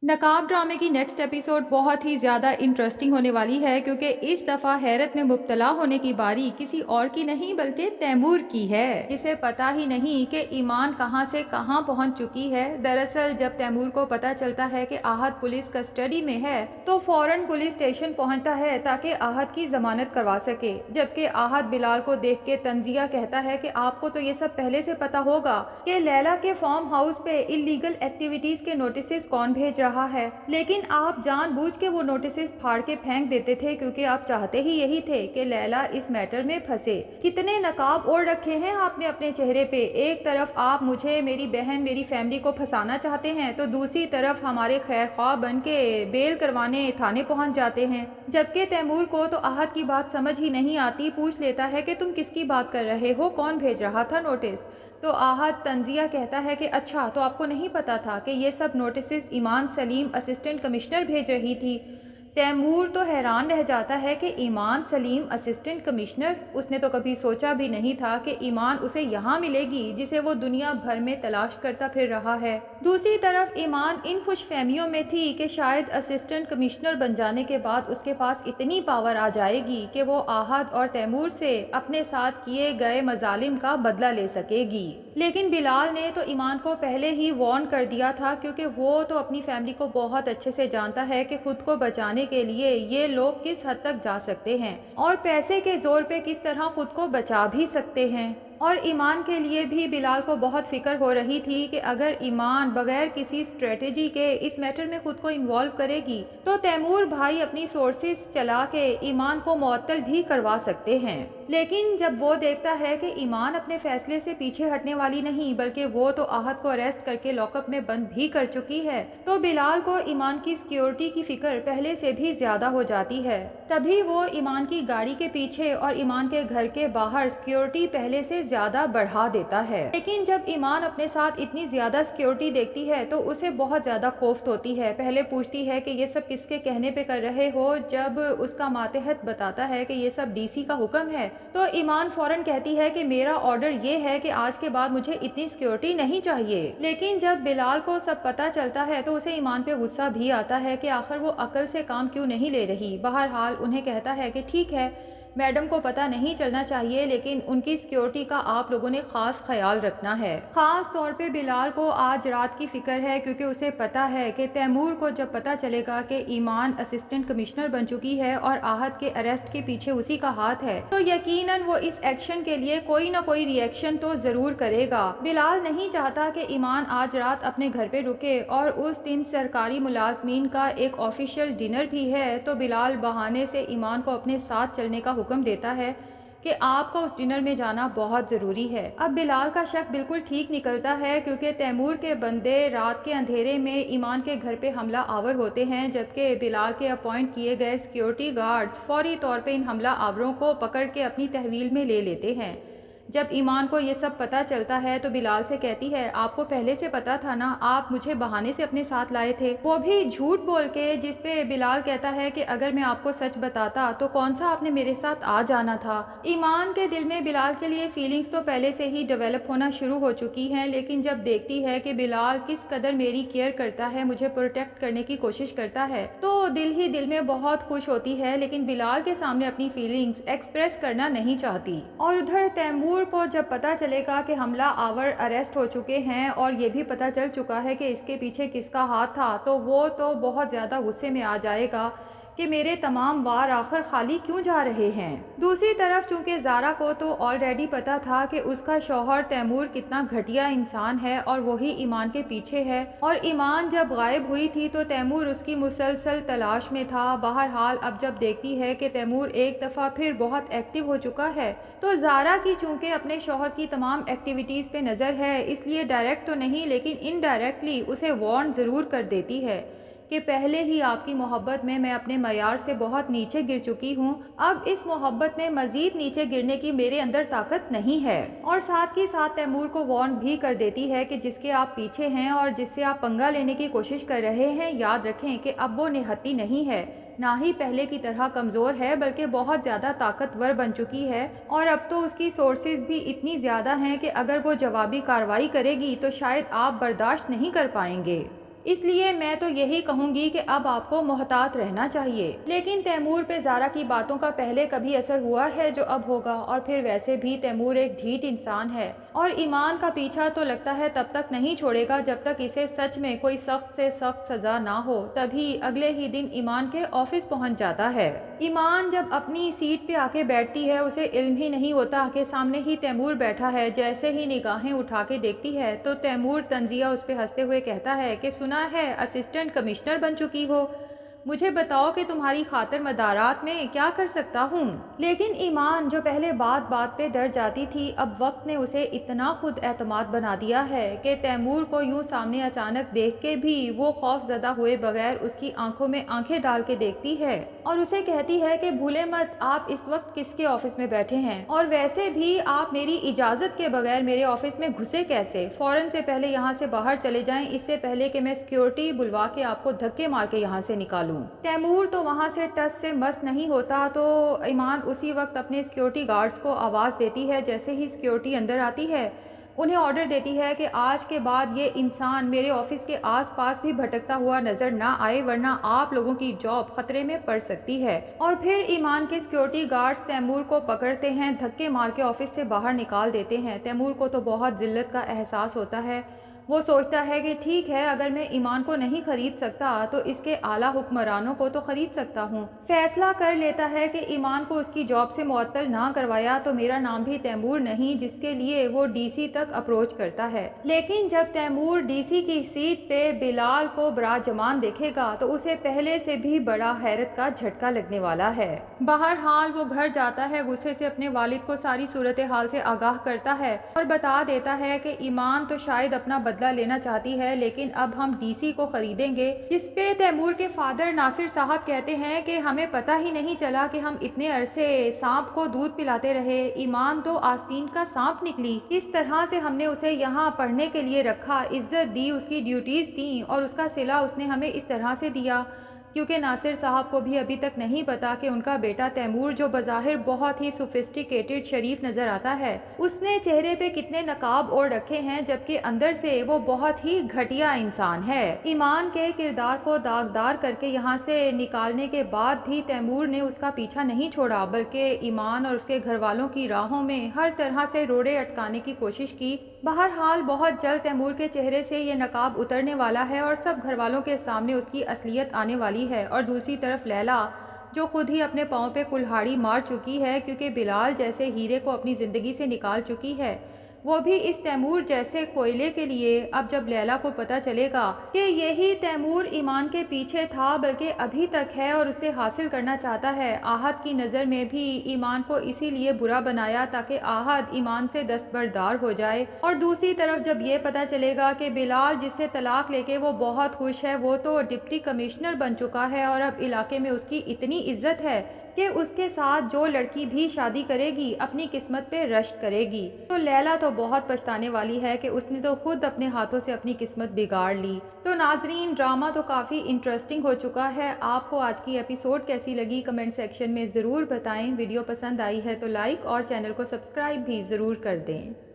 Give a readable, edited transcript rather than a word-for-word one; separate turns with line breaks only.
नकाब ड्रामे की नेक्स्ट एपिसोड बहुत ही ज़्यादा इंटरेस्टिंग होने वाली है क्योंकि इस दफ़ा हैरत में मुब्तला होने की बारी किसी और की नहीं बल्कि तैमूर की है, जिसे पता ही नहीं कि ईमान कहां से कहां पहुंच चुकी है। दरअसल जब तैमूर को पता चलता है कि आहत पुलिस कस्टडी में है तो फौरन पुलिस स्टेशन पहुंचता है ताकि आहत की जमानत करवा सके, जबकि आहत बिलाल को देख के तंजिया कहता है कि आपको तो ये सब पहले से पता होगा कि लैला के फार्म हाउस पे इलीगल एक्टिविटीज के नोटिस कौन भेज रहा है, लेकिन आप जानबूझ के वो नोटिस फाड़ के फेंक देते थे क्योंकि आप चाहते ही यही थे कि लैला इस मैटर में फंसे। कितने नकाब ओढ़ रखे हैं आपने अपने चेहरे पे। एक तरफ आप मुझे, मेरी बहन, मेरी फैमिली को फंसाना चाहते हैं तो दूसरी तरफ हमारे खैर ख्वाह बन के बेल करवाने थाने पहुंच जाते हैं। जबकि तैमूर को तो आहत की बात समझ ही नहीं आती, पूछ लेता है कि तुम किसकी बात कर रहे हो, कौन भेज रहा था नोटिस। तो आहत तंजिया कहता है कि अच्छा, तो आपको नहीं पता था कि ये सब नोटिस ईमान सलीम असिस्टेंट कमिश्नर भेज रही थी। तैमूर तो हैरान रह जाता है कि ईमान सलीम असिस्टेंट कमिश्नर, उसने तो कभी सोचा भी नहीं था कि ईमान उसे यहाँ मिलेगी जिसे वो दुनिया भर में तलाश करता फिर रहा है। दूसरी तरफ ईमान इन खुशफहमियों में थी कि शायद असिस्टेंट कमिश्नर बन जाने के बाद उसके पास इतनी पावर आ जाएगी कि वो आहत और तैमूर से अपने साथ किए गए मजालिम का बदला ले सकेगी। लेकिन बिलाल ने तो ईमान को पहले ही वार्न कर दिया था क्योंकि वो तो अपनी फैमिली को बहुत अच्छे से जानता है कि खुद को बचाने के लिए ये लोग किस हद तक जा सकते हैं और पैसे के जोर पे किस तरह खुद को बचा भी सकते हैं। और ईमान के लिए भी बिलाल को बहुत फिक्र हो रही थी कि अगर ईमान बगैर किसी स्ट्रेटेजी के इस मैटर में खुद को इन्वॉल्व करेगी तो तैमूर भाई अपनी सोर्सेस चला के ईमान को मुअत्तल भी करवा सकते हैं। लेकिन जब वो देखता है कि ईमान अपने फैसले से पीछे हटने वाली नहीं बल्कि वो तो आहत को अरेस्ट करके लॉकअप में बंद भी कर चुकी है, तो बिलाल को ईमान की सिक्योरिटी की फिक्र पहले से भी ज्यादा हो जाती है। तभी वो ईमान की गाड़ी के पीछे और ईमान के घर के बाहर सिक्योरिटी पहले से ज्यादा बढ़ा देता है। लेकिन जब ईमान अपने साथ इतनी ज्यादा सिक्योरिटी देखती है तो उसे बहुत ज्यादा कोफ्त होती है। पहले पूछती है कि ये सब किसके कहने पे कर रहे हो। जब उसका मातहत बताता है कि ये सब डीसी का हुक्म है तो ईमान फौरन कहती है कि मेरा ऑर्डर ये है कि आज के बाद मुझे इतनी सिक्योरिटी नहीं चाहिए। लेकिन जब बिलाल को सब पता चलता है तो उसे ईमान पे गुस्सा भी आता है कि आखिर वो अकल से काम क्यों नहीं ले रही। बहरहाल उन्हें कहता है कि ठीक है, मैडम को पता नहीं चलना चाहिए लेकिन उनकी सिक्योरिटी का आप लोगों ने खास ख्याल रखना है। खास तौर पे बिलाल को आज रात की फिक्र है क्योंकि उसे पता है कि तैमूर को जब पता चलेगा कि ईमान असिस्टेंट कमिश्नर बन चुकी है और आहत के अरेस्ट के पीछे उसी का हाथ है तो यकीनन वो इस एक्शन के लिए कोई ना कोई रिएक्शन तो जरूर करेगा। बिलाल नहीं चाहता कि ईमान आज रात अपने घर पे रुके और उस दिन सरकारी मुलाजमीन का एक ऑफिशियल डिनर भी है, तो बिलाल बहाने से ईमान को अपने साथ चलने का हुक्म देता है कि आपको उस डिनर में जाना बहुत ज़रूरी है। अब बिलाल का शक बिल्कुल ठीक निकलता है क्योंकि तैमूर के बंदे रात के अंधेरे में ईमान के घर पे हमला आवर होते हैं, जबकि बिलाल के अपॉइंट किए गए सिक्योरिटी गार्ड्स फौरी तौर पे इन हमला आवरों को पकड़ के अपनी तहवील में ले लेते हैं। जब ईमान को ये सब पता चलता है तो बिलाल से कहती है, आपको पहले से पता था ना, आप मुझे बहाने से अपने साथ लाए थे, वो भी झूठ बोल के। जिस पे बिलाल कहता है कि अगर मैं आपको सच बताता तो कौन सा आपने मेरे साथ आ जाना था। ईमान के दिल में बिलाल के लिए फीलिंग्स तो पहले से ही डेवलप होना शुरू हो चुकी हैं, लेकिन जब देखती है कि बिलाल किस कदर मेरी केयर करता है, मुझे प्रोटेक्ट करने की कोशिश करता है, तो दिल ही दिल में बहुत खुश होती है। लेकिन बिलाल के सामने अपनी फीलिंग्स एक्सप्रेस करना नहीं चाहती। और उधर तैमूर को जब पता चलेगा कि हमला आवर अरेस्ट हो चुके हैं और ये भी पता चल चुका है कि इसके पीछे किसका हाथ था, तो वो तो बहुत ज़्यादा गुस्से में आ जाएगा कि मेरे तमाम वार आखिर खाली क्यों जा रहे हैं। दूसरी तरफ चूंकि ज़ारा को तो ऑलरेडी पता था कि उसका शौहर तैमूर कितना घटिया इंसान है और वही ईमान के पीछे है, और ईमान जब गायब हुई थी तो तैमूर उसकी मुसलसल तलाश में था। बहरहाल अब जब देखती है कि तैमूर एक दफ़ा फिर बहुत एक्टिव हो चुका है तो ज़ारा की चूंकि अपने शौहर की तमाम एक्टिविटीज़ पे नज़र है, इसलिए डायरेक्ट तो नहीं लेकिन इनडायरेक्टली उसे वार्न ज़रूर कर देती है कि पहले ही आपकी मोहब्बत में मैं अपने मयार से बहुत नीचे गिर चुकी हूँ, अब इस मोहब्बत में मज़ीद नीचे गिरने की मेरे अंदर ताकत नहीं है। और साथ ही साथ तैमूर को वार्न भी कर देती है कि जिसके आप पीछे हैं और जिससे आप पंगा लेने की कोशिश कर रहे हैं, याद रखें कि अब वो निहत्ती नहीं है, ना ही पहले की तरह कमज़ोर है, बल्कि बहुत ज़्यादा ताकतवर बन चुकी है। और अब तो उसकी सोर्सेज भी इतनी ज़्यादा हैं कि अगर वो जवाबी कार्रवाई करेगी तो शायद आप बर्दाश्त नहीं कर पाएंगे। اس لیے میں تو یہی کہوں گی کہ اب آپ کو محتاط رہنا چاہیے۔ لیکن تیمور پہ زارا کی باتوں کا پہلے کبھی اثر ہوا ہے جو اب ہوگا، اور پھر ویسے بھی تیمور ایک ڈھیٹ انسان ہے اور ایمان کا پیچھا تو لگتا ہے تب تک نہیں چھوڑے گا جب تک اسے سچ میں کوئی سخت سے سخت سزا نہ ہو۔ تبھی اگلے ہی دن ایمان کے آفس پہنچ جاتا ہے۔ ایمان جب اپنی سیٹ پہ آ کے بیٹھتی ہے اسے علم ہی نہیں ہوتا کہ سامنے ہی تیمور بیٹھا ہے۔ جیسے ہی نگاہیں اٹھا کے دیکھتی ہے تو تیمور طنزیہ اس پہ ہنستے ہوئے کہتا ہے کہ سنا ہے اسسٹنٹ کمشنر بن چکی ہو، مجھے بتاؤ کہ تمہاری خاطر مدارات میں کیا کر سکتا ہوں۔ لیکن ایمان جو پہلے بات بات پہ ڈر جاتی تھی، اب وقت نے اسے اتنا خود اعتماد بنا دیا ہے کہ تیمور کو یوں سامنے اچانک دیکھ کے بھی وہ خوف زدہ ہوئے بغیر اس کی آنکھوں میں آنکھیں ڈال کے دیکھتی ہے اور اسے کہتی ہے کہ بھولے مت آپ اس وقت کس کے آفس میں بیٹھے ہیں، اور ویسے بھی آپ میری اجازت کے بغیر میرے آفس میں گھسے کیسے؟ فوراً سے پہلے یہاں سے باہر چلے جائیں، اس سے پہلے کہ میں سیکیورٹی بلوا کے آپ کو دھکے مار کے یہاں سے نکالوں۔ تیمور تو وہاں سے ٹس سے مس نہیں ہوتا تو ایمان اسی وقت اپنے سیکیورٹی گارڈز کو آواز دیتی ہے۔ جیسے ہی سیکیورٹی اندر آتی ہے انہیں آرڈر دیتی ہے کہ آج کے بعد یہ انسان میرے آفس کے آس پاس بھی بھٹکتا ہوا نظر نہ آئے ورنہ آپ لوگوں کی جاب خطرے میں پڑ سکتی ہے۔ اور پھر ایمان کے سیکیورٹی گارڈز تیمور کو پکڑتے ہیں، دھکے مار کے آفس سے باہر نکال دیتے ہیں۔ تیمور کو تو بہت ذلت کا احساس ہوتا ہے۔ وہ سوچتا ہے کہ ٹھیک ہے، اگر میں ایمان کو نہیں خرید سکتا تو اس کے اعلیٰ حکمرانوں کو تو خرید سکتا ہوں۔ فیصلہ کر لیتا ہے کہ ایمان کو اس کی جاب سے معطل نہ کروایا تو میرا نام بھی تیمور نہیں، جس کے لیے وہ ڈی سی تک اپروچ کرتا ہے۔ لیکن جب تیمور ڈی سی کی سیٹ پہ بلال کو براجمان دیکھے گا تو اسے پہلے سے بھی بڑا حیرت کا جھٹکا لگنے والا ہے۔ بہرحال وہ گھر جاتا ہے، غصے سے اپنے والد کو ساری صورتحال سے آگاہ کرتا ہے اور بتا دیتا ہے کہ ایمان تو شاید اپنا بدلہ لینا چاہتی ہے لیکن اب ہم ڈی سی کو خریدیں گے، جس پہ تیمور کے فادر ناصر صاحب کہتے ہیں کہ ہمیں پتہ ہی نہیں چلا کہ ہم اتنے عرصے سانپ کو دودھ پلاتے رہے، ایمان تو آستین کا سانپ نکلی، اس طرح سے ہم نے اسے یہاں پڑھنے کے لیے رکھا، عزت دی، اس کی ڈیوٹیز دیں اور اس کا صلہ اس نے ہمیں اس طرح سے دیا۔ کیونکہ ناصر صاحب کو بھی ابھی تک نہیں پتا کہ ان کا بیٹا تیمور جو بظاہر بہت ہی سوفسٹیکیٹڈ شریف نظر آتا ہے، اس نے چہرے پہ کتنے نقاب اوڑھ رکھے ہیں جبکہ اندر سے وہ بہت ہی گھٹیا انسان ہے۔ ایمان کے کردار کو داغدار کر کے یہاں سے نکالنے کے بعد بھی تیمور نے اس کا پیچھا نہیں چھوڑا، بلکہ ایمان اور اس کے گھر والوں کی راہوں میں ہر طرح سے روڑے اٹکانے کی کوشش کی۔ بہرحال بہت جلد تیمور کے چہرے سے یہ نقاب اترنے والا ہے اور سب گھر والوں کے سامنے اس کی اصلیت آنے والی ہے۔ اور دوسری طرف لیلا جو خود ہی اپنے پاؤں پہ کلہاڑی مار چکی ہے کیونکہ بلال جیسے ہیرے کو اپنی زندگی سے نکال چکی ہے، وہ بھی اس تیمور جیسے کوئلے کے لیے۔ اب جب لیلا کو پتہ چلے گا کہ یہی تیمور ایمان کے پیچھے تھا بلکہ ابھی تک ہے اور اسے حاصل کرنا چاہتا ہے، آہد کی نظر میں بھی ایمان کو اسی لیے برا بنایا تاکہ آہد ایمان سے دستبردار ہو جائے، اور دوسری طرف جب یہ پتہ چلے گا کہ بلال جس سے طلاق لے کے وہ بہت خوش ہے وہ تو ڈپٹی کمشنر بن چکا ہے اور اب علاقے میں اس کی اتنی عزت ہے کہ اس کے ساتھ جو لڑکی بھی شادی کرے گی اپنی قسمت پہ رشک کرے گی، تو لیلا تو بہت پچھتانے والی ہے کہ اس نے تو خود اپنے ہاتھوں سے اپنی قسمت بگاڑ لی۔ تو ناظرین، ڈرامہ تو کافی انٹرسٹنگ ہو چکا ہے۔ آپ کو آج کی ایپیسوڈ کیسی لگی کمنٹ سیکشن میں ضرور بتائیں۔ ویڈیو پسند آئی ہے تو لائک اور چینل کو سبسکرائب بھی ضرور کر دیں۔